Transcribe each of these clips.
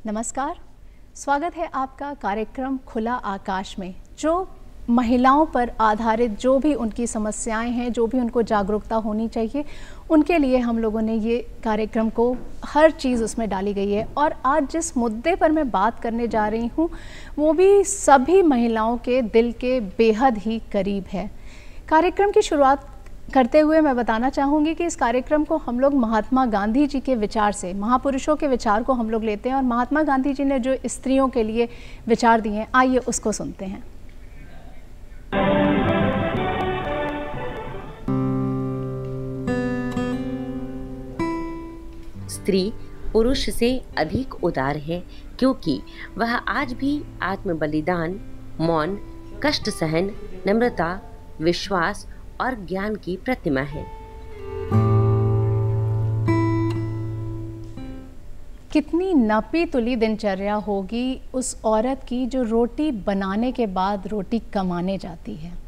नमस्कार, स्वागत है आपका कार्यक्रम खुला आकाश में। जो महिलाओं पर आधारित जो भी उनकी समस्याएं हैं, जो भी उनको जागरूकता होनी चाहिए, उनके लिए हम लोगों ने ये कार्यक्रम को हर चीज़ उसमें डाली गई है। और आज जिस मुद्दे पर मैं बात करने जा रही हूँ वो भी सभी महिलाओं के दिल के बेहद ही करीब है। कार्यक्रम की शुरुआत करते हुए मैं बताना चाहूँगी कि इस कार्यक्रम को हम लोग महात्मा गांधी जी के विचार से, महापुरुषों के विचार को हम लोग लेते हैं और महात्मा गांधी जी ने जो स्त्रियों के लिए विचार दिए हैं, आइए उसको सुनते हैं। स्त्री पुरुष से अधिक उदार है क्योंकि वह आज भी आत्म बलिदान, मौन, कष्ट सहन, नम्रता, विश्वास और ज्ञान की प्रतिमा है। कितनी नपी तुली दिनचर्या होगी उस औरत की जो रोटी बनाने के बाद रोटी कमाने जाती है।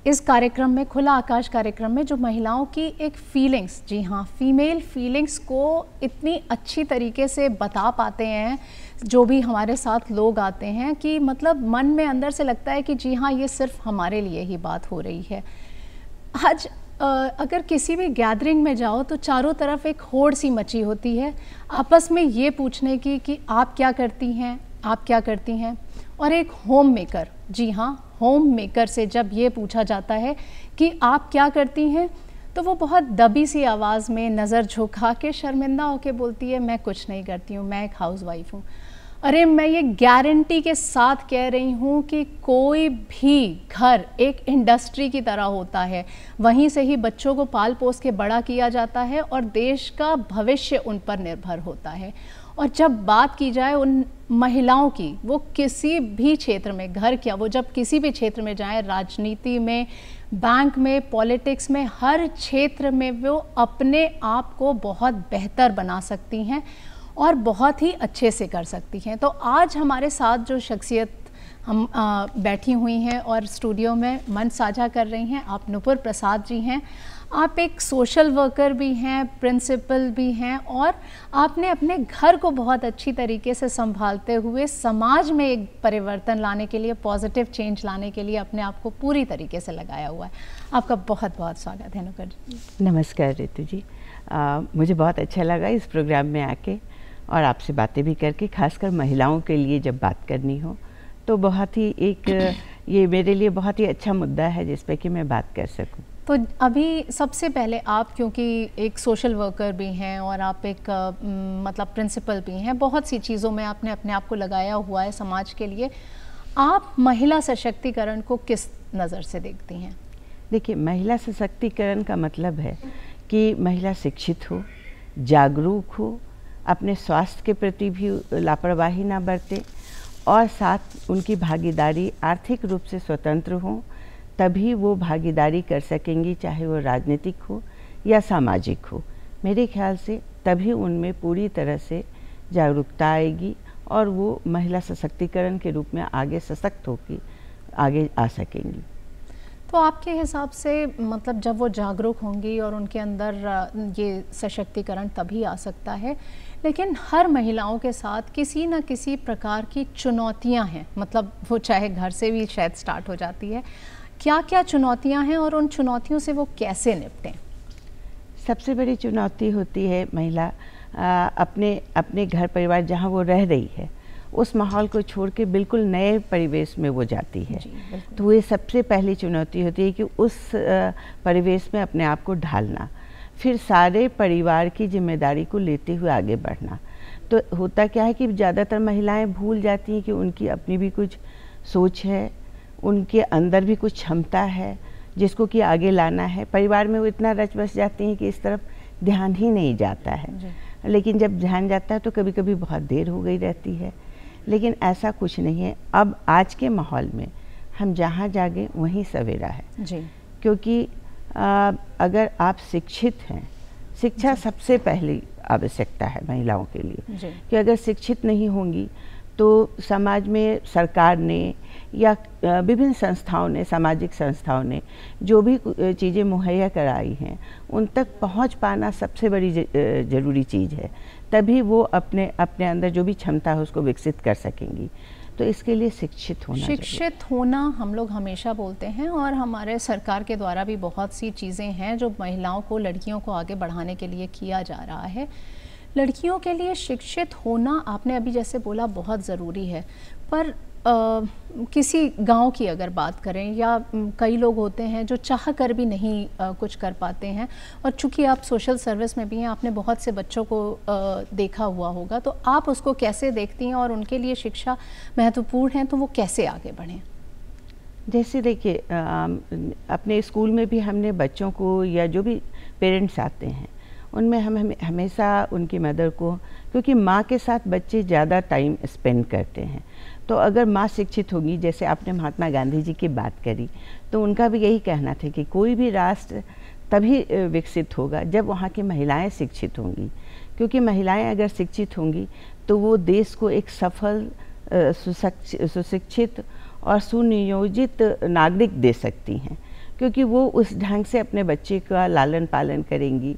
इस कार्यक्रम में, खुला आकाश कार्यक्रम में, जो महिलाओं की एक फीलिंग्स, जी हाँ, फीमेल फीलिंग्स को इतनी अच्छी तरीके से बता पाते हैं जो भी हमारे साथ लोग आते हैं कि मतलब मन में अंदर से लगता है कि जी हाँ, ये सिर्फ हमारे लिए ही बात हो रही है। आज अगर किसी भी गैदरिंग में जाओ तो चारों तरफ एक होड़ सी मची होती है आपस में ये पूछने की कि आप क्या करती हैं, आप क्या करती हैं। और एक होम मेकर, जी हाँ, होम मेकर से जब ये पूछा जाता है कि आप क्या करती हैं, तो वो बहुत दबी सी आवाज़ में नज़र झुका के शर्मिंदा होकर बोलती है, मैं कुछ नहीं करती हूँ, मैं एक हाउसवाइफ हूँ। अरे मैं ये गारंटी के साथ कह रही हूँ कि कोई भी घर एक इंडस्ट्री की तरह होता है, वहीं से ही बच्चों को पाल पोस के बड़ा किया जाता है और देश का भविष्य उन पर निर्भर होता है। और जब बात की जाए उन महिलाओं की, वो किसी भी क्षेत्र में, घर क्या, वो जब किसी भी क्षेत्र में जाएं, राजनीति में, बैंक में, पॉलिटिक्स में, हर क्षेत्र में वो अपने आप को बहुत बेहतर बना सकती हैं और बहुत ही अच्छे से कर सकती हैं। तो आज हमारे साथ जो शख्सियत हम बैठी हुई हैं और स्टूडियो में मन साझा कर रही हैं, आप नुपुर प्रसाद जी हैं। आप एक सोशल वर्कर भी हैं, प्रिंसिपल भी हैं और आपने अपने घर को बहुत अच्छी तरीके से संभालते हुए समाज में एक परिवर्तन लाने के लिए, पॉजिटिव चेंज लाने के लिए अपने आप को पूरी तरीके से लगाया हुआ है। आपका बहुत बहुत स्वागत है नुपुर जी। नमस्कार रितु जी, मुझे बहुत अच्छा लगा इस प्रोग्राम में आके और आपसे बातें भी करके, खासकर महिलाओं के लिए जब बात करनी हो तो बहुत ही ये मेरे लिए बहुत ही अच्छा मुद्दा है जिस पे कि मैं बात कर सकूं। तो अभी सबसे पहले आप, क्योंकि एक सोशल वर्कर भी हैं और आप एक मतलब प्रिंसिपल भी हैं, बहुत सी चीज़ों में आपने अपने आप को लगाया हुआ है समाज के लिए, आप महिला सशक्तिकरण को किस नज़र से देखती हैं? देखिए, महिला सशक्तिकरण का मतलब है कि महिला शिक्षित हो, जागरूक हो, अपने स्वास्थ्य के प्रति भी लापरवाही ना बरते और साथ उनकी भागीदारी आर्थिक रूप से स्वतंत्र हो, तभी वो भागीदारी कर सकेंगी, चाहे वो राजनीतिक हो या सामाजिक हो। मेरे ख्याल से तभी उनमें पूरी तरह से जागरूकता आएगी और वो महिला सशक्तिकरण के रूप में आगे सशक्त होकर आगे आ सकेंगी। तो आपके हिसाब से मतलब जब वो जागरूक होंगी और उनके अंदर ये सशक्तिकरण तभी आ सकता है, लेकिन हर महिलाओं के साथ किसी न किसी प्रकार की चुनौतियां हैं, मतलब वो चाहे घर से भी शायद स्टार्ट हो जाती है। क्या क्या चुनौतियां हैं और उन चुनौतियों से वो कैसे निपटें? सबसे बड़ी चुनौती होती है महिला अपने घर परिवार जहाँ वो रह रही है उस माहौल को छोड़ के बिल्कुल नए परिवेश में वो जाती है। तो ये सबसे पहली चुनौती होती है कि उस परिवेश में अपने आप को ढालना, फिर सारे परिवार की जिम्मेदारी को लेते हुए आगे बढ़ना। तो होता क्या है कि ज़्यादातर महिलाएं भूल जाती हैं कि उनकी अपनी भी कुछ सोच है, उनके अंदर भी कुछ क्षमता है जिसको कि आगे लाना है। परिवार में वो इतना रच बस जाती हैं कि इस तरफ ध्यान ही नहीं जाता है, लेकिन जब ध्यान जाता है तो कभी कभी बहुत देर हो गई रहती है। लेकिन ऐसा कुछ नहीं है। अब आज के माहौल में हम जहाँ जागे वहीं सवेरा है जी। क्योंकि अगर आप शिक्षित हैं, शिक्षा सबसे पहली आवश्यकता है महिलाओं के लिए, कि अगर शिक्षित नहीं होंगी तो समाज में सरकार ने या विभिन्न संस्थाओं ने, सामाजिक संस्थाओं ने जो भी चीज़ें मुहैया कराई हैं उन तक पहुंच पाना सबसे बड़ी ज़रूरी चीज़ है। तभी वो अपने अंदर जो भी क्षमता है उसको विकसित कर सकेंगी। तो इसके लिए शिक्षित होना हम लोग हमेशा बोलते हैं, और हमारे सरकार के द्वारा भी बहुत सी चीज़ें हैं जो महिलाओं को, लड़कियों को आगे बढ़ाने के लिए किया जा रहा है। लड़कियों के लिए शिक्षित होना आपने अभी जैसे बोला बहुत ज़रूरी है, पर किसी गांव की अगर बात करें, या कई लोग होते हैं जो चाह कर भी नहीं कुछ कर पाते हैं, और चूंकि आप सोशल सर्विस में भी हैं, आपने बहुत से बच्चों को देखा हुआ होगा, तो आप उसको कैसे देखती हैं और उनके लिए शिक्षा महत्वपूर्ण है तो वो कैसे आगे बढ़ें? जैसे देखिए, अपने स्कूल में भी हमने बच्चों को या जो भी पेरेंट्स आते हैं उनमें हम हमेशा उनकी मदर को, क्योंकि माँ के साथ बच्चे ज़्यादा टाइम स्पेंड करते हैं, तो अगर माँ शिक्षित होगी, जैसे आपने महात्मा गांधी जी की बात करी, तो उनका भी यही कहना था कि कोई भी राष्ट्र तभी विकसित होगा जब वहाँ की महिलाएं शिक्षित होंगी, क्योंकि महिलाएं अगर शिक्षित होंगी तो वो देश को एक सफल, सुशिक्षित और सुनियोजित नागरिक दे सकती हैं, क्योंकि वो उस ढंग से अपने बच्चे का लालन पालन करेंगी।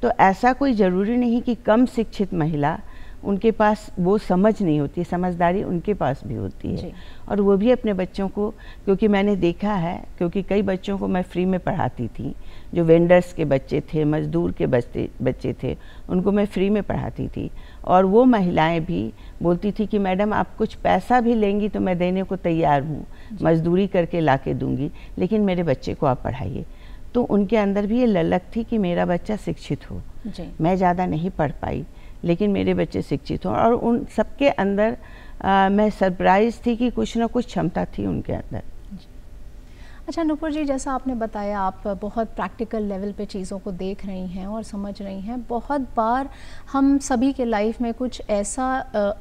तो ऐसा कोई ज़रूरी नहीं कि कम शिक्षित महिला, उनके पास वो समझ नहीं होती, समझदारी उनके पास भी होती है, और वो भी अपने बच्चों को, क्योंकि मैंने देखा है, क्योंकि कई बच्चों को मैं फ्री में पढ़ाती थी, जो वेंडर्स के बच्चे थे, मजदूर के बच्चे थे, उनको मैं फ्री में पढ़ाती थी, और वो महिलाएं भी बोलती थी कि मैडम आप कुछ पैसा भी लेंगी तो मैं देने को तैयार हूँ, मजदूरी करके ला के दूँगी, लेकिन मेरे बच्चे को आप पढ़ाइए। तो उनके अंदर भी ये ललक थी कि मेरा बच्चा शिक्षित हो। मैं ज़्यादा नहीं पढ़ पाई, लेकिन मेरे बच्चे शिक्षित हों, और उन सबके अंदर मैं सरप्राइज थी कि कुछ ना कुछ क्षमता थी उनके अंदर। अच्छा नूपुर जी, जैसा आपने बताया आप बहुत प्रैक्टिकल लेवल पे चीज़ों को देख रही हैं और समझ रही हैं। बहुत बार हम सभी के लाइफ में कुछ ऐसा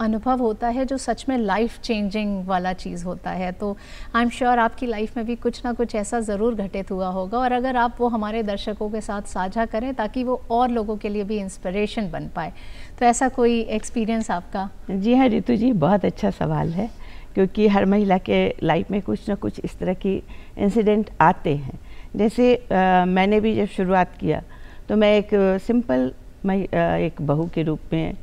अनुभव होता है जो सच में लाइफ चेंजिंग वाला चीज़ होता है, तो आई एम श्योर आपकी लाइफ में भी कुछ ना कुछ ऐसा ज़रूर घटित हुआ होगा, और अगर आप वो हमारे दर्शकों के साथ साझा करें ताकि वो और लोगों के लिए भी इंस्पिरेशन बन पाए, तो ऐसा कोई एक्सपीरियंस आपका? जी हाँ रितु जी, बहुत अच्छा सवाल है, क्योंकि हर महिला के लाइफ में कुछ ना कुछ इस तरह की इंसिडेंट आते हैं। जैसे मैंने भी जब शुरुआत किया तो मैं एक सिंपल एक बहू के रूप में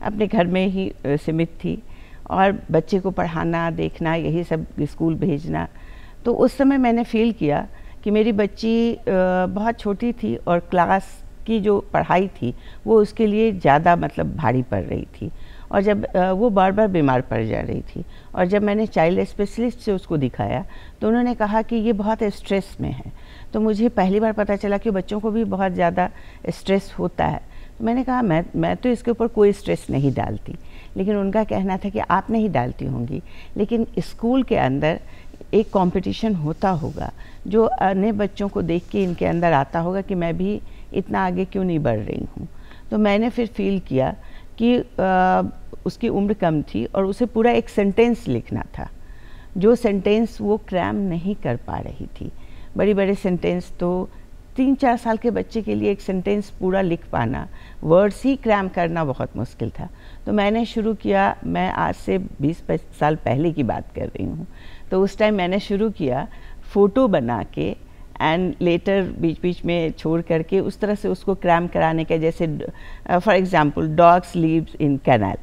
अपने घर में ही सीमित थी, और बच्चे को पढ़ाना, देखना, यही सब स्कूल भेजना। तो उस समय मैंने फील किया कि मेरी बच्ची बहुत छोटी थी, और क्लास की जो पढ़ाई थी वो उसके लिए ज़्यादा मतलब भारी पड़ रही थी, और जब वो बार बार बीमार पड़ जा रही थी, और जब मैंने चाइल्ड स्पेशलिस्ट से उसको दिखाया तो उन्होंने कहा कि ये बहुत स्ट्रेस में है। तो मुझे पहली बार पता चला कि बच्चों को भी बहुत ज़्यादा स्ट्रेस होता है। तो मैंने कहा मैं तो इसके ऊपर कोई स्ट्रेस नहीं डालती, लेकिन उनका कहना था कि आप नहीं डालती होंगी, लेकिन स्कूल के अंदर एक कंपटीशन होता होगा जो अन्य बच्चों को देख के इनके अंदर आता होगा कि मैं भी इतना आगे क्यों नहीं बढ़ रही हूँ। तो मैंने फिर फील किया कि उसकी उम्र कम थी और उसे पूरा एक सेंटेंस लिखना था, जो सेंटेंस वो क्रैम नहीं कर पा रही थी। बड़े बड़े सेंटेंस तो 3-4 साल के बच्चे के लिए एक सेंटेंस पूरा लिख पाना, वर्ड्स ही क्रैम करना बहुत मुश्किल था। तो मैंने शुरू किया, मैं आज से 20 साल पहले की बात कर रही हूँ, तो उस टाइम मैंने शुरू किया फ़ोटो बना के एंड लेटर बीच बीच में छोड़ करके उस तरह से उसको क्रैम कराने का। जैसे for example dogs lives in kennel,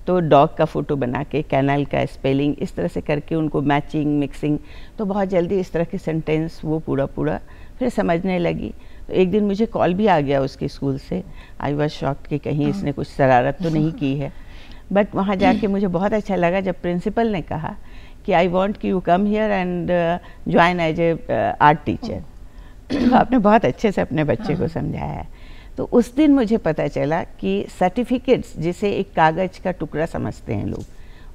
तो डॉग का फ़ोटो बना के कैनाल का स्पेलिंग इस तरह से करके उनको मैचिंग मिक्सिंग, तो बहुत जल्दी इस तरह के सेंटेंस वो पूरा फिर समझने लगी। तो एक दिन मुझे कॉल भी आ गया उसके स्कूल से। आई वॉज शॉक्ड कि कहीं इसने कुछ शरारत तो नहीं की है, बट वहाँ जाके मुझे बहुत अच्छा लगा जब प्रिंसिपल ने कहा कि आई वॉन्ट कि you come here and join as a art teacher. तो आपने बहुत अच्छे से अपने बच्चे को समझाया है। तो उस दिन मुझे पता चला कि सर्टिफिकेट्स, जिसे एक कागज़ का टुकड़ा समझते हैं लोग,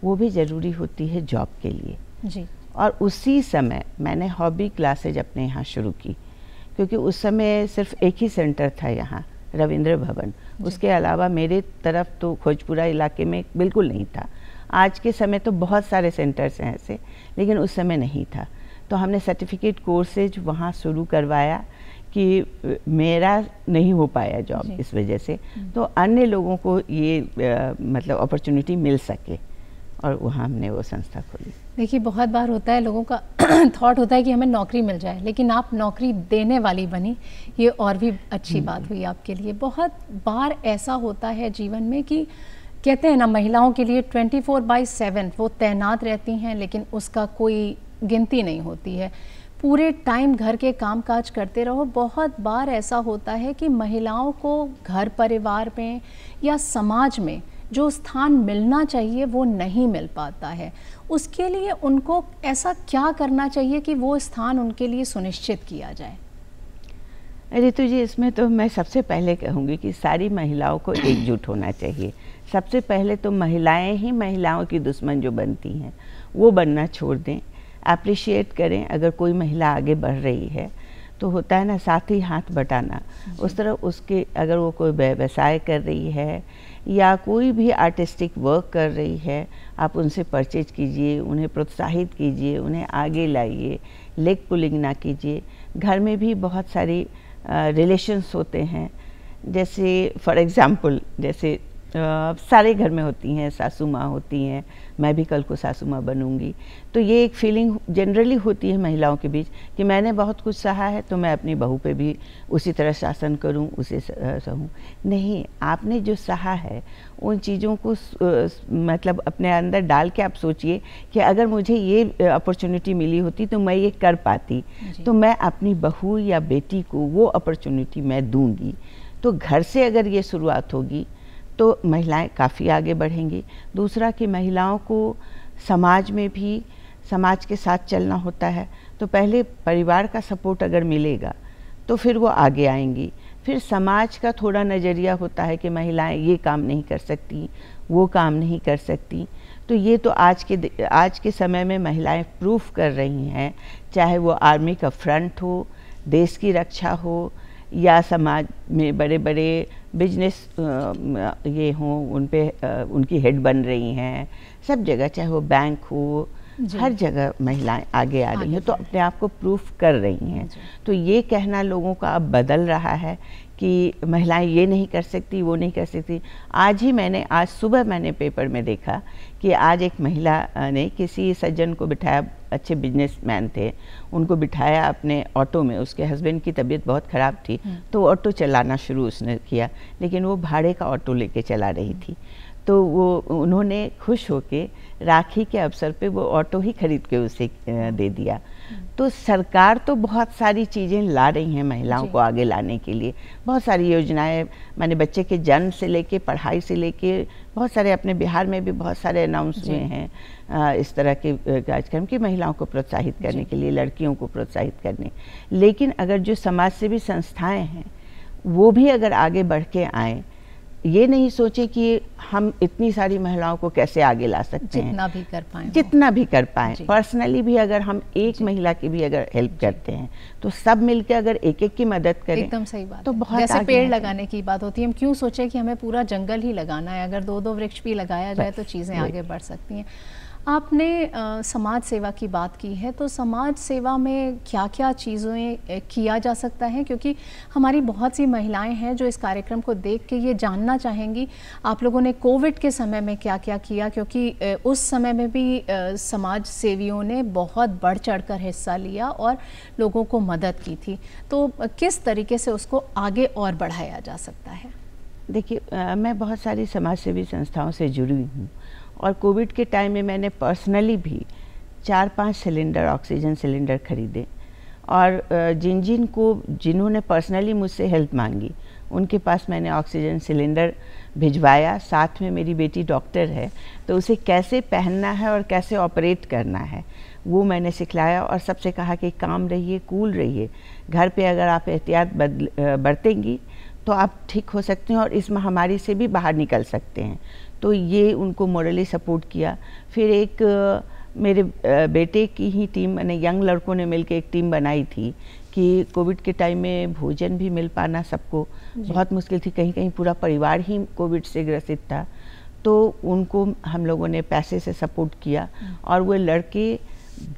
वो भी ज़रूरी होती है जॉब के लिए जी। और उसी समय मैंने हॉबी क्लासेज अपने यहाँ शुरू की, क्योंकि उस समय सिर्फ एक ही सेंटर था यहाँ, रविंद्र भवन। उसके अलावा मेरे तरफ तो खोजपुरा इलाके में बिल्कुल नहीं था। आज के समय तो बहुत सारे सेंटर्स हैं ऐसे, लेकिन उस समय नहीं था। तो हमने सर्टिफिकेट कोर्सेज वहाँ शुरू करवाया कि मेरा नहीं हो पाया जॉब इस वजह से, तो अन्य लोगों को ये मतलब अपॉर्चुनिटी मिल सके। और वहाँ हमने वो संस्था खोली। देखिए, बहुत बार होता है लोगों का थॉट होता है कि हमें नौकरी मिल जाए, लेकिन आप नौकरी देने वाली बनी, ये और भी अच्छी बात हुई आपके लिए। बहुत बार ऐसा होता है जीवन में कि कहते हैं ना, महिलाओं के लिए 24/7 वो तैनात रहती हैं, लेकिन उसका कोई गिनती नहीं होती है। पूरे टाइम घर के काम काज करते रहो। बहुत बार ऐसा होता है कि महिलाओं को घर परिवार में या समाज में जो स्थान मिलना चाहिए वो नहीं मिल पाता है। उसके लिए उनको ऐसा क्या करना चाहिए कि वो स्थान उनके लिए सुनिश्चित किया जाए? रितु जी, इसमें तो मैं सबसे पहले कहूँगी कि सारी महिलाओं को एकजुट होना चाहिए। सबसे पहले तो महिलाएं ही महिलाओं की दुश्मन जो बनती हैं वो बनना छोड़ दें। अप्रिशिएट करें अगर कोई महिला आगे बढ़ रही है, तो होता है ना साथ ही हाथ बटाना। उस तरह उसके अगर वो कोई व्यवसाय कर रही है या कोई भी आर्टिस्टिक वर्क कर रही है, आप उनसे परचेज कीजिए, उन्हें प्रोत्साहित कीजिए, उन्हें आगे लाइए, लेग पुलिंग ना कीजिए। घर में भी बहुत सारी रिलेशंस होते हैं, जैसे फॉर एग्ज़ाम्पल जैसे सारे घर में होती हैं, सासू माँ होती हैं, मैं भी कल को सासू माँ बनूंगी, तो ये एक फीलिंग जनरली होती है महिलाओं के बीच कि मैंने बहुत कुछ सहा है तो मैं अपनी बहू पे भी उसी तरह शासन करूं, उसे सहूं। नहीं, आपने जो सहा है उन चीज़ों को मतलब अपने अंदर डाल के आप सोचिए कि अगर मुझे ये अपॉर्चुनिटी मिली होती तो मैं ये कर पाती, तो मैं अपनी बहू या बेटी को वो अपॉर्चुनिटी मैं दूंगी। तो घर से अगर ये शुरुआत होगी तो महिलाएं काफ़ी आगे बढ़ेंगी। दूसरा कि महिलाओं को समाज में भी समाज के साथ चलना होता है, तो पहले परिवार का सपोर्ट अगर मिलेगा तो फिर वो आगे आएंगी। फिर समाज का थोड़ा नज़रिया होता है कि महिलाएं ये काम नहीं कर सकती, वो काम नहीं कर सकती, तो ये तो आज के समय में महिलाएं प्रूफ कर रही हैं, चाहे वो आर्मी का फ्रंट हो, देश की रक्षा हो, या समाज में बड़े बड़े बिजनेस ये हों, उन पे उनकी हेड बन रही हैं। सब जगह, चाहे वो बैंक हो, हर जगह महिलाएं आगे आ रही हैं, तो अपने आप को प्रूफ कर रही हैं। तो ये कहना लोगों का अब बदल रहा है कि महिलाएं ये नहीं कर सकती, वो नहीं कर सकती। आज सुबह मैंने पेपर में देखा कि आज एक महिला ने किसी सज्जन को बिठाया, अच्छे बिजनेसमैन थे, उनको बिठाया अपने ऑटो में। उसके हस्बैंड की तबीयत बहुत ख़राब थी, तो ऑटो चलाना शुरू उसने किया, लेकिन वो भाड़े का ऑटो लेके चला रही थी। तो उन्होंने खुश होके राखी के अवसर पे वो ऑटो ही खरीद के उसे दे दिया। तो सरकार तो बहुत सारी चीज़ें ला रही हैं महिलाओं को आगे लाने के लिए, बहुत सारी योजनाएं, माने बच्चे के जन्म से लेके पढ़ाई से लेके बहुत सारे, अपने बिहार में भी बहुत सारे अनाउंस हुए हैं इस तरह के कार्यक्रम की महिलाओं को प्रोत्साहित करने के लिए, लड़कियों को प्रोत्साहित करने। लेकिन अगर जो समाज सेवी संस्थाएं हैं वो भी अगर आगे बढ़ के आएँ, ये नहीं सोचे कि हम इतनी सारी महिलाओं को कैसे आगे ला सकते हैं, जितना भी कर पाएँ। पर्सनली भी अगर हम एक महिला की भी अगर हेल्प करते हैं, तो सब मिलकर अगर एक एक की मदद करें, एकदम सही बात तो बहुत जैसे पेड़ लगाने की बात होती है, हम क्यों सोचे कि हमें पूरा जंगल ही लगाना है, अगर 2-2 वृक्ष भी लगाया जाए तो चीज़ें आगे बढ़ सकती हैं। आपने समाज सेवा की बात की है, तो समाज सेवा में क्या क्या चीज़ें किया जा सकता है, क्योंकि हमारी बहुत सी महिलाएं हैं जो इस कार्यक्रम को देख के ये जानना चाहेंगी आप लोगों ने कोविड के समय में क्या क्या किया, क्योंकि उस समय में भी समाज सेवियों ने बहुत बढ़ चढ़कर हिस्सा लिया और लोगों को मदद की थी, तो किस तरीके से उसको आगे और बढ़ाया जा सकता है? देखिए, मैं बहुत सारी समाज सेवी संस्थाओं से जुड़ी हूँ, और कोविड के टाइम में मैंने पर्सनली भी 4-5 सिलेंडर, ऑक्सीजन सिलेंडर खरीदे, और जिन्होंने पर्सनली मुझसे हेल्प मांगी उनके पास मैंने ऑक्सीजन सिलेंडर भिजवाया। साथ में मेरी बेटी डॉक्टर है, तो उसे कैसे पहनना है और कैसे ऑपरेट करना है वो मैंने सिखलाया, और सबसे कहा कि काम रहिए, कूल रहिए, घर पे अगर आप एहतियात बरतेंगी तो आप ठीक हो सकते हैं और इस महामारी से भी बाहर निकल सकते हैं। तो ये उनको मॉरली सपोर्ट किया। फिर एक मेरे बेटे की ही टीम, मैंने यंग लड़कों ने मिलकर एक टीम बनाई थी कि कोविड के टाइम में भोजन भी मिल पाना सबको बहुत मुश्किल थी, कहीं कहीं पूरा परिवार ही कोविड से ग्रसित था, तो उनको हम लोगों ने पैसे से सपोर्ट किया, और वो लड़के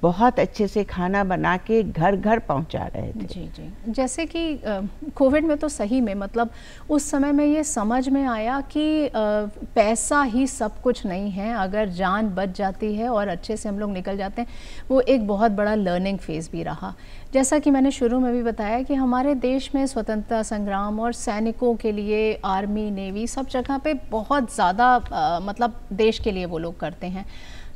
बहुत अच्छे से खाना बना के घर घर पहुंचा रहे थे। जी जी, जैसे कि कोविड में तो सही में मतलब उस समय में ये समझ में आया कि पैसा ही सब कुछ नहीं है, अगर जान बच जाती है और अच्छे से हम लोग निकल जाते हैं, वो एक बहुत बड़ा लर्निंग फेज़ भी रहा। जैसा कि मैंने शुरू में भी बताया कि हमारे देश में स्वतंत्रता संग्राम और सैनिकों के लिए आर्मी, नेवी सब जगह पे बहुत ज़्यादा मतलब देश के लिए वो लोग करते हैं।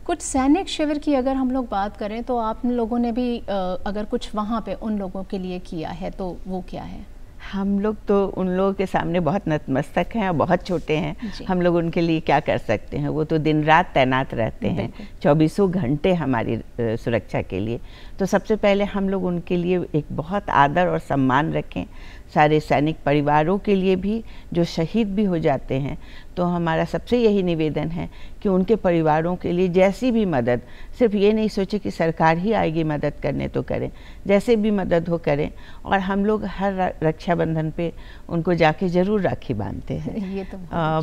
कुछ सैनिक शिविर की अगर हम लोग बात करें तो आप लोगों ने भी अगर कुछ वहाँ पे उन लोगों के लिए किया है तो वो क्या है? हम लोग तो उन लोगों के सामने बहुत नतमस्तक हैं और बहुत छोटे हैं। हम लोग उनके लिए क्या कर सकते हैं, वो तो दिन रात तैनात रहते हैं 24 घंटे हमारी सुरक्षा के लिए। तो सबसे पहले हम लोग उनके लिए एक बहुत आदर और सम्मान रखें। सारे सैनिक परिवारों के लिए भी जो शहीद भी हो जाते हैं, तो हमारा सबसे यही निवेदन है कि उनके परिवारों के लिए जैसी भी मदद, सिर्फ ये नहीं सोचे कि सरकार ही आएगी मदद करने तो करें, जैसे भी मदद हो करें। और हम लोग हर रक्षाबंधन पे उनको जाके ज़रूर राखी बांधते हैं। ये तो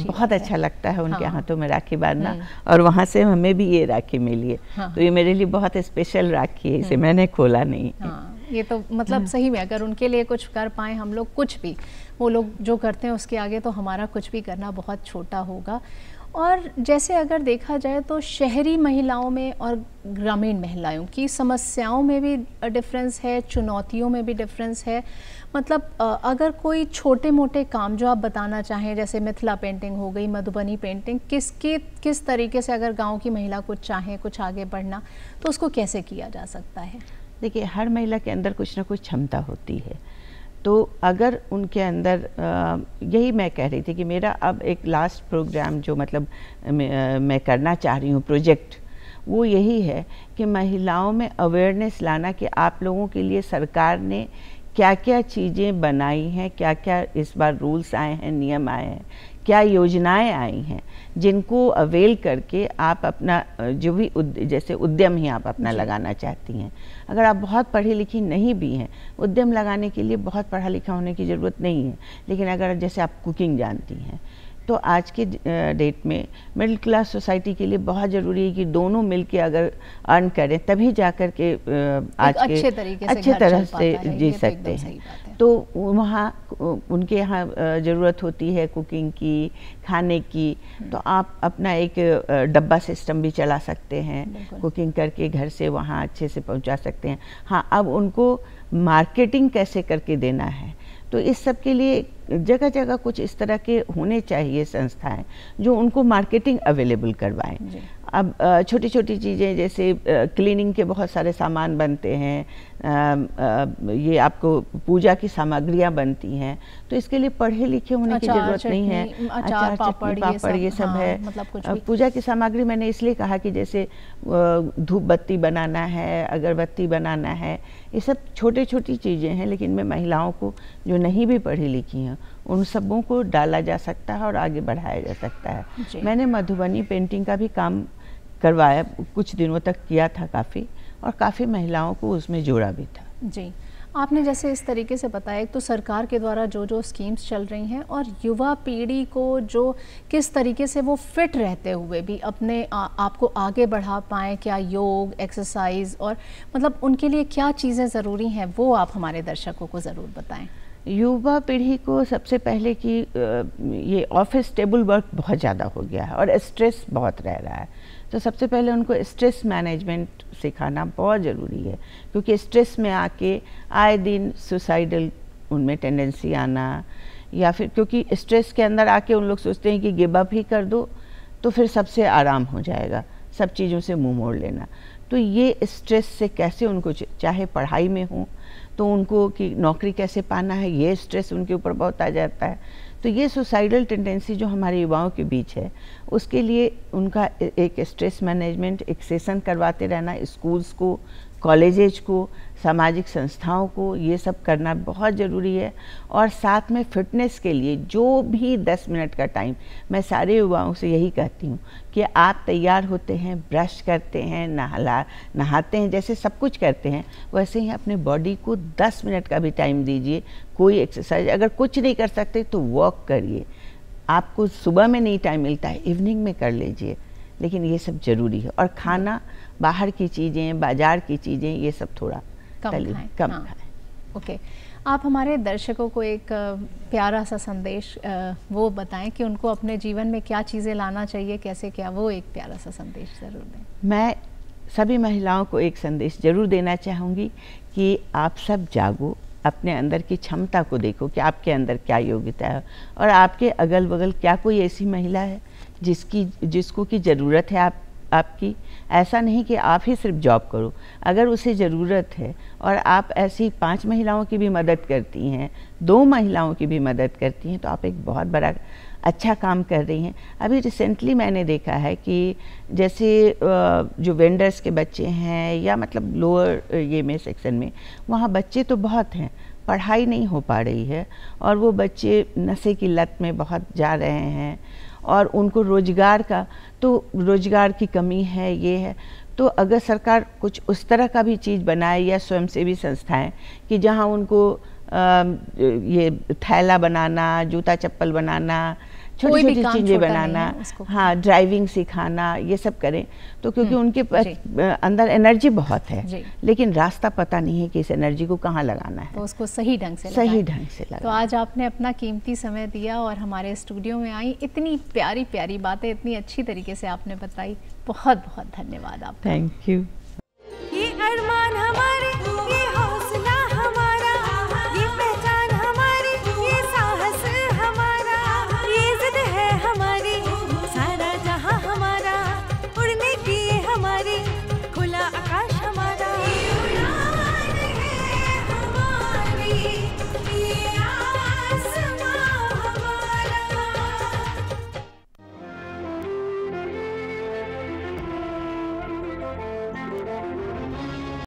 बहुत अच्छा लगता है उनके हाथों में राखी बांधना, और वहाँ से हमें भी ये राखी मिली है। तो ये मेरे लिए बहुत स्पेशल राखी है, इसे मैंने खोला नहीं। ये तो मतलब सही में अगर उनके लिए कुछ कर पाएँ हम लोग, कुछ भी वो लोग जो करते हैं उसके आगे तो हमारा कुछ भी करना बहुत छोटा होगा। और जैसे अगर देखा जाए तो शहरी महिलाओं में और ग्रामीण महिलाओं की समस्याओं में भी डिफरेंस है, चुनौतियों में भी डिफरेंस है। मतलब अगर कोई छोटे मोटे काम जो आप बताना चाहें, जैसे मिथिला पेंटिंग हो गई, मधुबनी पेंटिंग, किस तरीके से अगर गाँव की महिला कुछ चाहें कुछ आगे बढ़ना तो उसको कैसे किया जा सकता है? देखिए, हर महिला के अंदर कुछ ना कुछ क्षमता होती है, तो अगर उनके अंदर यही मैं कह रही थी कि मेरा अब एक लास्ट प्रोग्राम जो मतलब मैं करना चाह रही हूँ प्रोजेक्ट, वो यही है कि महिलाओं में अवेयरनेस लाना कि आप लोगों के लिए सरकार ने क्या क्या चीज़ें बनाई हैं, क्या क्या इस बार रूल्स आए हैं, नियम आए हैं, क्या योजनाएं आई हैं, जिनको अवेल करके आप अपना जो भी जैसे उद्यम ही आप अपना लगाना चाहती हैं। अगर आप बहुत पढ़ी लिखी नहीं भी हैं, उद्यम लगाने के लिए बहुत पढ़ा लिखा होने की ज़रूरत नहीं है, लेकिन अगर जैसे आप कुकिंग जानती हैं तो आज के डेट में मिडिल क्लास सोसाइटी के लिए बहुत ज़रूरी है कि दोनों मिलके अगर अर्न करें तभी जाकर के आज के अच्छे तरह से जी सकते हैं। तो वहाँ उनके यहाँ ज़रूरत होती है कुकिंग की, खाने की, तो आप अपना एक डब्बा सिस्टम भी चला सकते हैं, कुकिंग करके घर से वहाँ अच्छे से पहुँचा सकते हैं। हाँ, अब उनको मार्केटिंग कैसे करके देना है, तो इस सब के लिए जगह जगह कुछ इस तरह के होने चाहिए संस्थाएं जो उनको मार्केटिंग अवेलेबल करवाएं। अब छोटी छोटी चीज़ें जैसे क्लीनिंग के बहुत सारे सामान बनते हैं, ये आपको पूजा की सामग्रियां बनती हैं, तो इसके लिए पढ़े लिखे होने की ज़रूरत नहीं है। अचार, पापड़ ये सब है। मतलब पूजा की सामग्री मैंने इसलिए कहा कि जैसे धूप बत्ती बनाना है, अगरबत्ती बनाना है, ये सब छोटी छोटी चीज़ें हैं, लेकिन मैं महिलाओं को जो नहीं भी पढ़ी लिखी हैं उन सबों को डाला जा सकता है और आगे बढ़ाया जा सकता है। मैंने मधुबनी पेंटिंग का भी काम करवाया, कुछ दिनों तक किया था काफ़ी, और काफ़ी महिलाओं को उसमें जोड़ा भी था। जी, आपने जैसे इस तरीके से बताया, एक तो सरकार के द्वारा जो जो स्कीम्स चल रही हैं और युवा पीढ़ी को जो किस तरीके से वो फिट रहते हुए भी अपने आप को आगे बढ़ा पाएँ, क्या योग, एक्सरसाइज और मतलब उनके लिए क्या चीज़ें ज़रूरी हैं, वो आप हमारे दर्शकों को ज़रूर बताएं। युवा पीढ़ी को सबसे पहले कि ये ऑफिस टेबल वर्क बहुत ज़्यादा हो गया है और स्ट्रेस बहुत रह रहा है, तो सबसे पहले उनको स्ट्रेस मैनेजमेंट सिखाना बहुत ज़रूरी है, क्योंकि स्ट्रेस में आके आए दिन सुसाइडल उनमें टेंडेंसी आना, या फिर क्योंकि स्ट्रेस के अंदर आके उन लोग सोचते हैं कि गिव अप ही कर दो तो फिर सबसे आराम हो जाएगा, सब चीज़ों से मुंह मोड़ लेना। तो ये स्ट्रेस से कैसे उनको, चाहे पढ़ाई में हो तो उनको कि नौकरी कैसे पाना है, ये स्ट्रेस उनके ऊपर बहुत आ जाता है। तो ये सुसाइडल टेंडेंसी जो हमारे युवाओं के बीच है, उसके लिए उनका एक स्ट्रेस मैनेजमेंट एक सेशन करवाते रहना, स्कूल्स को, कॉलेजेज को, सामाजिक संस्थाओं को, ये सब करना बहुत ज़रूरी है। और साथ में फिटनेस के लिए जो भी 10 मिनट का टाइम, मैं सारे युवाओं से यही कहती हूँ कि आप तैयार होते हैं, ब्रश करते हैं, नहाते हैं, जैसे सब कुछ करते हैं, वैसे ही अपने बॉडी को 10 मिनट का भी टाइम दीजिए। कोई एक्सरसाइज अगर कुछ नहीं कर सकते तो वॉक करिए, आपको सुबह में नहीं टाइम मिलता है, इवनिंग में कर लीजिए, लेकिन ये सब ज़रूरी है। और खाना, बाहर की चीज़ें, बाज़ार की चीज़ें, ये सब थोड़ा कम खाएं। ओके, आप हमारे दर्शकों को एक प्यारा सा संदेश वो बताएं कि उनको अपने जीवन में क्या चीज़ें लाना चाहिए, कैसे क्या, वो एक प्यारा सा संदेश ज़रूर दें। मैं सभी महिलाओं को एक संदेश ज़रूर देना चाहूँगी कि आप सब जागो, अपने अंदर की क्षमता को देखो कि आपके अंदर क्या योग्यता है, और आपके अगल बगल क्या कोई ऐसी महिला है जिसको की ज़रूरत है आपकी। ऐसा नहीं कि आप ही सिर्फ जॉब करो, अगर उसे ज़रूरत है और आप ऐसी 5 महिलाओं की भी मदद करती हैं, 2 महिलाओं की भी मदद करती हैं, तो आप एक बहुत बड़ा अच्छा काम कर रही हैं। अभी रिसेंटली मैंने देखा है कि जैसे जो वेंडर्स के बच्चे हैं, या मतलब लोअर ये में सेक्शन में, वहाँ बच्चे तो बहुत हैं, पढ़ाई नहीं हो पा रही है, और वो बच्चे नशे की लत में बहुत जा रहे हैं, और उनको रोज़गार की कमी है, ये है। तो अगर सरकार कुछ उस तरह का भी चीज़ बनाए, या स्वयंसेवी संस्थाएं कि जहां उनको ये थैला बनाना, जूता चप्पल बनाना, छोटी छोटी चीज़ें बनाना, हाँ, ड्राइविंग सिखाना, ये सब करें, तो क्योंकि उनके पास अंदर एनर्जी बहुत है, लेकिन रास्ता पता नहीं है कि इस एनर्जी को कहाँ लगाना है, तो उसको सही ढंग से लगाना। तो आज आपने अपना कीमती समय दिया और हमारे स्टूडियो में आई, इतनी प्यारी प्यारी बातें इतनी अच्छी तरीके से आपने बताई, बहुत बहुत धन्यवाद आपका। Thank you.